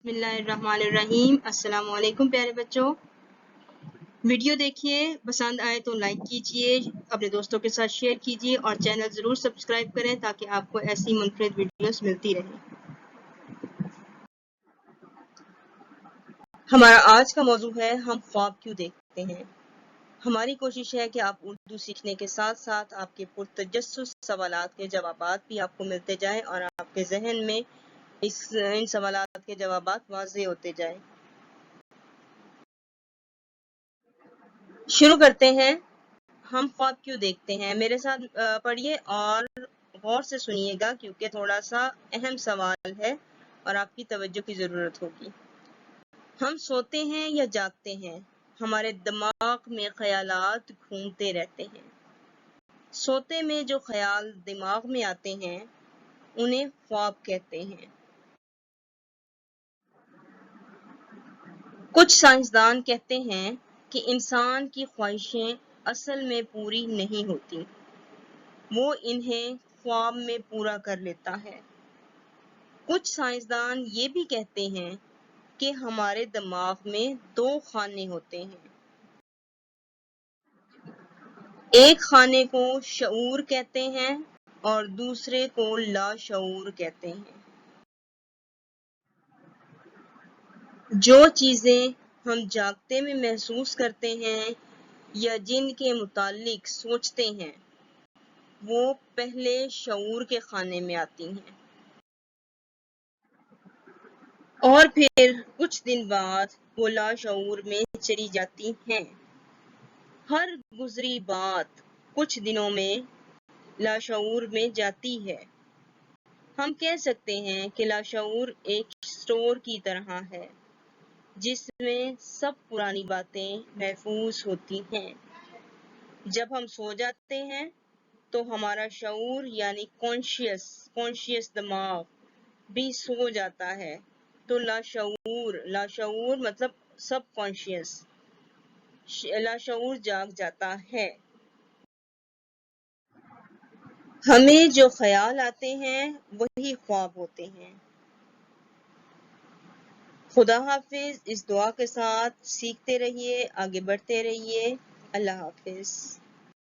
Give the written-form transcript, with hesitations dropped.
बिस्मिल्लाहिर्रहमानिर्रहीम। अस्सलाम वालेकुम प्यारे बच्चों। वीडियो देखिए, पसंद आए तो लाइक कीजिए, अपने दोस्तों के साथ शेयर कीजिए और चैनल ज़रूर सब्सक्राइब करें ताकि आपको ऐसी मुनफरिद वीडियोस मिलती रहें। हमारा आज का मौजू है हम ख्वाब क्यों देखते हैं। हमारी कोशिश है कि आप उर्दू सीखने के साथ साथ आपके पुरतजस्सुस सवालात के जवाबात भी आपको मिलते जाएं और आपके जहन में इन सवालात के जवाबात वाज़ेह होते जाएं। शुरू करते हैं। हम ख्वाब क्यों देखते हैं, मेरे साथ पढ़िए और गौर से सुनिएगा क्योंकि थोड़ा सा अहम सवाल है और आपकी तवज्जो की ज़रूरत होगी। हम सोते हैं या जागते हैं, हमारे दिमाग में ख्यालात घूमते रहते हैं। सोते में जो ख्याल दिमाग में आते हैं उन्हें ख्वाब कहते हैं। कुछ साइंसदान कहते हैं कि इंसान की ख्वाहिशें असल में पूरी नहीं होती, वो इन्हें ख्वाब में पूरा कर लेता है। कुछ साइंसदान ये भी कहते हैं कि हमारे दिमाग में दो खाने होते हैं, एक खाने को शऊर कहते हैं और दूसरे को लाशऊर कहते हैं। जो चीजें हम जागते में महसूस करते हैं या जिनके मुतालिक सोचते हैं वो पहले शऊर के खाने में आती हैं और फिर कुछ दिन बाद वो लाशऊर में चली जाती हैं। हर गुजरी बात कुछ दिनों में लाशऊर में जाती है। हम कह सकते हैं कि लाशऊर एक स्टोर की तरह है जिसमें सब पुरानी बातें महफूज होती हैं। जब हम सो जाते हैं तो हमारा शऊर यानी कॉन्शियस दिमाग भी सो जाता है, तो लाशऊर मतलब सब कॉन्शियस, लाशऊर जाग जाता है। हमें जो ख्याल आते हैं वही ख्वाब होते हैं। खुदा हाफिज। इस दुआ के साथ सीखते रहिए, आगे बढ़ते रहिए। अल्लाह हाफिज।